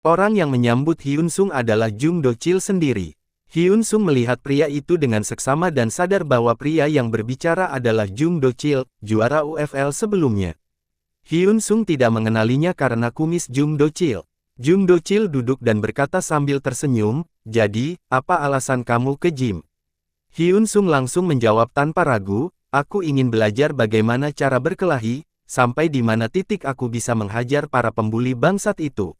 Orang yang menyambut Hyun Sung adalah Jung Do-chil sendiri. Hyun Sung melihat pria itu dengan seksama dan sadar bahwa pria yang berbicara adalah Jung Do-chil, juara UFL sebelumnya. Hyun Sung tidak mengenalinya karena kumis Jung Do-chil. Jung Do-chil duduk dan berkata sambil tersenyum, "Jadi, apa alasan kamu ke gym?" Hyun Sung langsung menjawab tanpa ragu, "Aku ingin belajar bagaimana cara berkelahi, sampai di mana titik aku bisa menghajar para pembuli bangsat itu."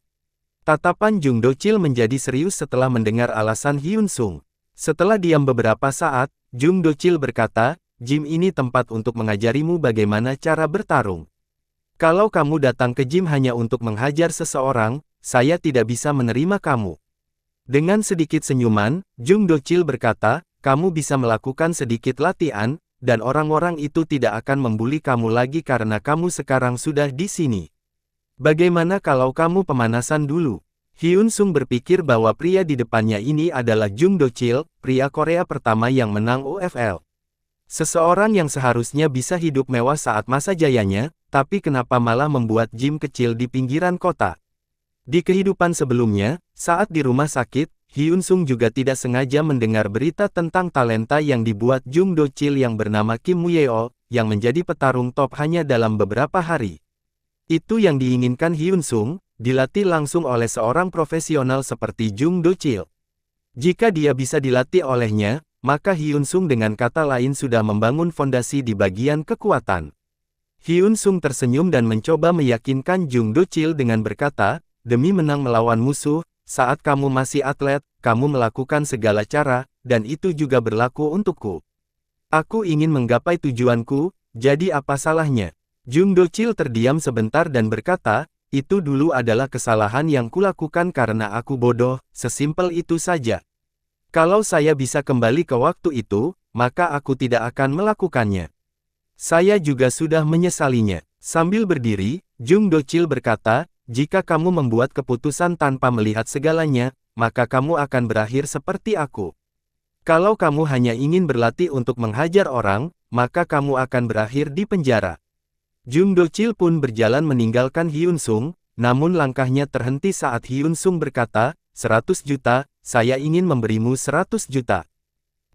Tatapan Jung Do-chil menjadi serius setelah mendengar alasan Hyun Sung. Setelah diam beberapa saat, Jung Do-chil berkata, "Gym ini tempat untuk mengajarimu bagaimana cara bertarung. Kalau kamu datang ke gym hanya untuk menghajar seseorang, saya tidak bisa menerima kamu." Dengan sedikit senyuman, Jung Do-chil berkata, "Kamu bisa melakukan sedikit latihan, dan orang-orang itu tidak akan membuli kamu lagi karena kamu sekarang sudah di sini. Bagaimana kalau kamu pemanasan dulu?" Hyun Sung berpikir bahwa pria di depannya ini adalah Jung Do-chil, pria Korea pertama yang menang UFL. Seseorang yang seharusnya bisa hidup mewah saat masa jayanya, tapi kenapa malah membuat gym kecil di pinggiran kota? Di kehidupan sebelumnya, saat di rumah sakit, Hyun Sung juga tidak sengaja mendengar berita tentang talenta yang dibuat Jung Do-chil yang bernama Kim Muyeol, yang menjadi petarung top hanya dalam beberapa hari. Itu yang diinginkan Hyun Sung, dilatih langsung oleh seorang profesional seperti Jung Do-chil. Jika dia bisa dilatih olehnya, maka Hyun Sung dengan kata lain sudah membangun fondasi di bagian kekuatan. Hyun Sung tersenyum dan mencoba meyakinkan Jung Do-chil dengan berkata, "Demi menang melawan musuh, saat kamu masih atlet, kamu melakukan segala cara, dan itu juga berlaku untukku. Aku ingin menggapai tujuanku, jadi apa salahnya?" Jung Do-chil terdiam sebentar dan berkata, "Itu dulu adalah kesalahan yang kulakukan karena aku bodoh, sesimpel itu saja. Kalau saya bisa kembali ke waktu itu, maka aku tidak akan melakukannya. Saya juga sudah menyesalinya." Sambil berdiri, Jung Do-chil berkata, "Jika kamu membuat keputusan tanpa melihat segalanya, maka kamu akan berakhir seperti aku. Kalau kamu hanya ingin berlatih untuk menghajar orang, maka kamu akan berakhir di penjara." Jung Do-chil pun berjalan meninggalkan Hyun Sung, namun langkahnya terhenti saat Hyun Sung berkata, 100 juta, saya ingin memberimu 100 juta.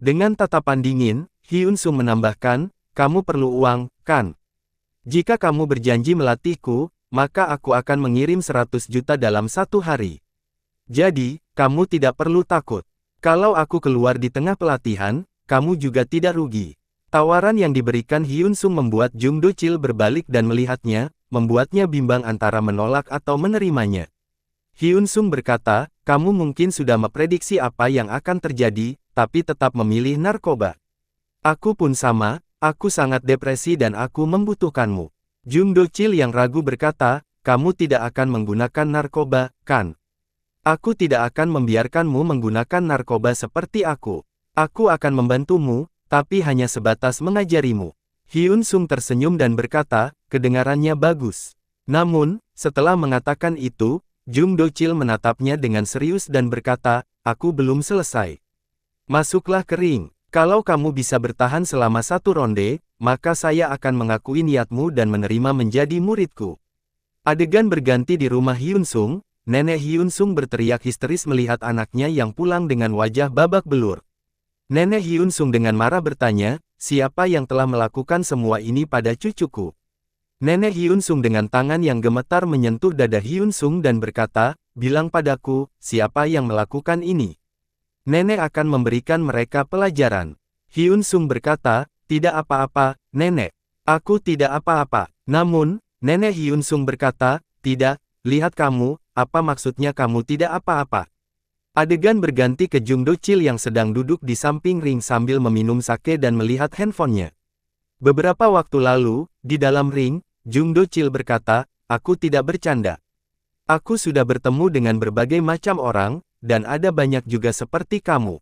Dengan tatapan dingin, Hyun Sung menambahkan, "Kamu perlu uang, kan? Jika kamu berjanji melatihku, maka aku akan mengirim 100 juta dalam 1 hari. Jadi, kamu tidak perlu takut. Kalau aku keluar di tengah pelatihan, kamu juga tidak rugi." Tawaran yang diberikan Hyun Sung membuat Jung Do-chil berbalik dan melihatnya, membuatnya bimbang antara menolak atau menerimanya. Hyun Sung berkata, "Kamu mungkin sudah memprediksi apa yang akan terjadi, tapi tetap memilih narkoba. Aku pun sama, aku sangat depresi dan aku membutuhkanmu." Jung Do-chil yang ragu berkata, "Kamu tidak akan menggunakan narkoba, kan? Aku tidak akan membiarkanmu menggunakan narkoba seperti aku. Aku akan membantumu, tapi hanya sebatas mengajarimu." Hyun Sung tersenyum dan berkata, "Kedengarannya bagus." Namun, setelah mengatakan itu, Jung Do-chil menatapnya dengan serius dan berkata, "Aku belum selesai. Masuklah ke ring. Kalau kamu bisa bertahan selama 1 ronde, maka saya akan mengakui niatmu dan menerima menjadi muridku." Adegan berganti di rumah Hyun Sung. Nenek Hyun Sung berteriak histeris melihat anaknya yang pulang dengan wajah babak belur. Nenek Hyun Sung dengan marah bertanya, "Siapa yang telah melakukan semua ini pada cucuku?" Nenek Hyun Sung dengan tangan yang gemetar menyentuh dada Hyun Sung dan berkata, "Bilang padaku, siapa yang melakukan ini? Nenek akan memberikan mereka pelajaran." Hyun Sung berkata, "Tidak apa-apa, Nenek. Aku tidak apa-apa." Namun, Nenek Hyun Sung berkata, "Tidak, lihat kamu, apa maksudnya kamu tidak apa-apa?" Adegan berganti ke Jung Do-chil yang sedang duduk di samping ring sambil meminum sake dan melihat handphonenya. Beberapa waktu lalu, di dalam ring, Jung Do-chil berkata, "Aku tidak bercanda. Aku sudah bertemu dengan berbagai macam orang, dan ada banyak juga seperti kamu.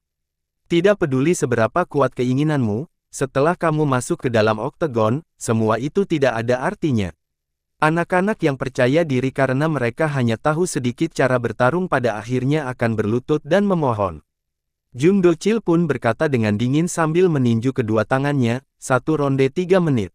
Tidak peduli seberapa kuat keinginanmu, setelah kamu masuk ke dalam oktagon, semua itu tidak ada artinya. Anak-anak yang percaya diri karena mereka hanya tahu sedikit cara bertarung pada akhirnya akan berlutut dan memohon." Jung Do-chil pun berkata dengan dingin sambil meninju kedua tangannya, 1 ronde 3 menit.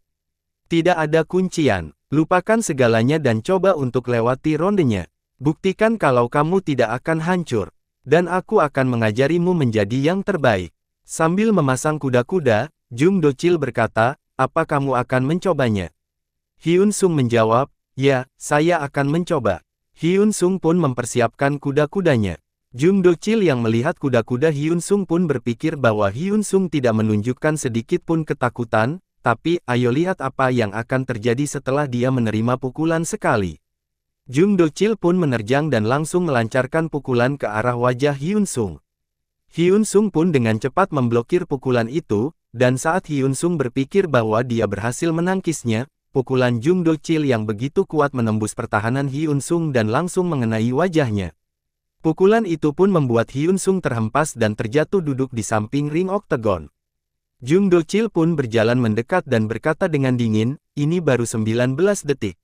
Tidak ada kuncian. Lupakan segalanya dan coba untuk lewati rondenya. Buktikan kalau kamu tidak akan hancur. Dan aku akan mengajarimu menjadi yang terbaik. Sambil memasang kuda-kuda, Jung Do-chil berkata, apa kamu akan mencobanya? Hyun Sung menjawab, ya, saya akan mencoba. Hyun Sung pun mempersiapkan kuda-kudanya. Jung Do-chil yang melihat kuda-kuda Hyun Sung pun berpikir bahwa Hyun Sung tidak menunjukkan sedikit pun ketakutan, tapi ayo lihat apa yang akan terjadi setelah dia menerima pukulan sekali. Jung Do-chil pun menerjang dan langsung melancarkan pukulan ke arah wajah Hyun Sung. Hyun Sung pun dengan cepat memblokir pukulan itu, dan saat Hyun Sung berpikir bahwa dia berhasil menangkisnya, pukulan Jung Do-chil yang begitu kuat menembus pertahanan Hyun Sung dan langsung mengenai wajahnya. Pukulan itu pun membuat Hyun Sung terhempas dan terjatuh duduk di samping ring oktagon. Jung Do-chil pun berjalan mendekat dan berkata dengan dingin, ini baru 19 detik.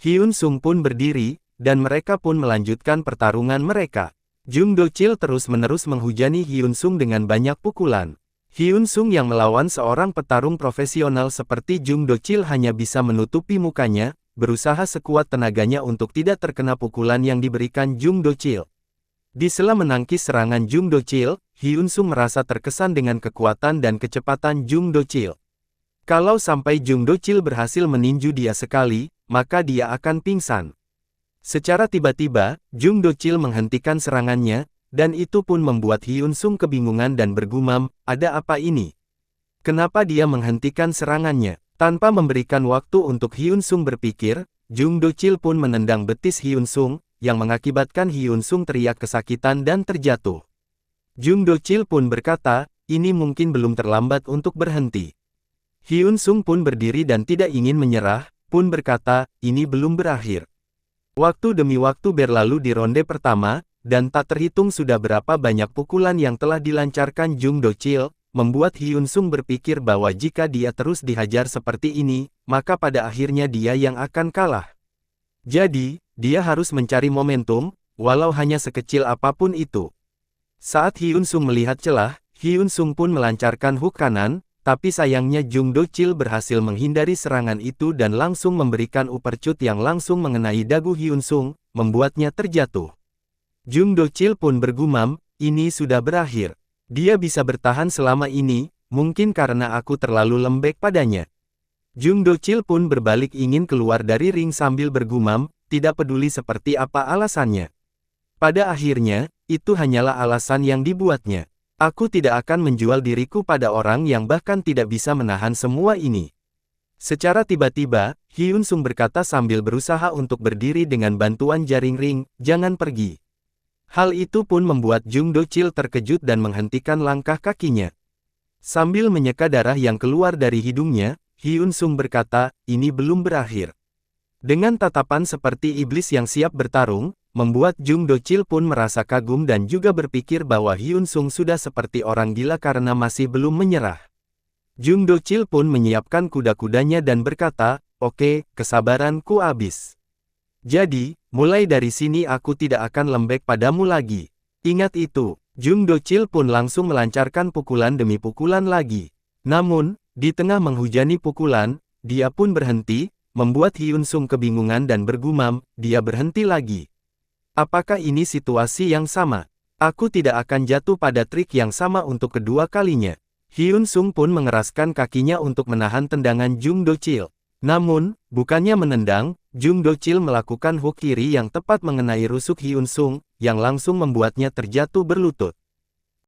Hyun Sung pun berdiri, dan mereka pun melanjutkan pertarungan mereka. Jung Do-chil terus-menerus menghujani Hyun Sung dengan banyak pukulan. Hyun Sung yang melawan seorang petarung profesional seperti Jung Do-chil hanya bisa menutupi mukanya, berusaha sekuat tenaganya untuk tidak terkena pukulan yang diberikan Jung Do-chil. Di sela menangkis serangan Jung Do-chil, Hyun Sung merasa terkesan dengan kekuatan dan kecepatan Jung Do-chil. Kalau sampai Jung Do-chil berhasil meninju dia sekali, maka dia akan pingsan. Secara tiba-tiba, Jung Do-chil menghentikan serangannya, dan itu pun membuat Hyun Sung kebingungan dan bergumam, ada apa ini? Kenapa dia menghentikan serangannya? Tanpa memberikan waktu untuk Hyun Sung berpikir, Jung Do-chil pun menendang betis Hyun Sung, yang mengakibatkan Hyun Sung teriak kesakitan dan terjatuh. Jung Do-chil pun berkata, ini mungkin belum terlambat untuk berhenti. Hyun Sung pun berdiri dan tidak ingin menyerah, pun berkata, ini belum berakhir. Waktu demi waktu berlalu di ronde pertama, dan tak terhitung sudah berapa banyak pukulan yang telah dilancarkan Jung Do-chil, membuat Hyun Sung berpikir bahwa jika dia terus dihajar seperti ini, maka pada akhirnya dia yang akan kalah. Jadi, dia harus mencari momentum, walau hanya sekecil apapun itu. Saat Hyun Sung melihat celah, Hyun Sung pun melancarkan hook kanan, tapi sayangnya Jung Do-chil berhasil menghindari serangan itu dan langsung memberikan uppercut yang langsung mengenai dagu Hyun Sung, membuatnya terjatuh. Jung Do-chil pun bergumam, ini sudah berakhir. Dia bisa bertahan selama ini, mungkin karena aku terlalu lembek padanya. Jung Do-chil pun berbalik ingin keluar dari ring sambil bergumam, tidak peduli seperti apa alasannya. Pada akhirnya, itu hanyalah alasan yang dibuatnya. Aku tidak akan menjual diriku pada orang yang bahkan tidak bisa menahan semua ini. Secara tiba-tiba, Hyun Sung berkata sambil berusaha untuk berdiri dengan bantuan jaring ring, jangan pergi. Hal itu pun membuat Jung Do-chil terkejut dan menghentikan langkah kakinya. Sambil menyeka darah yang keluar dari hidungnya, Hyun Sung berkata, ini belum berakhir. Dengan tatapan seperti iblis yang siap bertarung, membuat Jung Do-chil pun merasa kagum dan juga berpikir bahwa Hyun Sung sudah seperti orang gila karena masih belum menyerah. Jung Do-chil pun menyiapkan kuda-kudanya dan berkata, oke, kesabaranku habis. Jadi, mulai dari sini aku tidak akan lembek padamu lagi. Ingat itu, Jung Do-chil pun langsung melancarkan pukulan demi pukulan lagi. Namun, di tengah menghujani pukulan, dia pun berhenti, membuat Hyun Sung kebingungan dan bergumam, dia berhenti lagi. Apakah ini situasi yang sama? Aku tidak akan jatuh pada trik yang sama untuk kedua kalinya. Hyun Sung pun mengeraskan kakinya untuk menahan tendangan Jung Do-chil. Namun, bukannya menendang, Jung Do-chil melakukan hook kiri yang tepat mengenai rusuk Hyun Sung, yang langsung membuatnya terjatuh berlutut.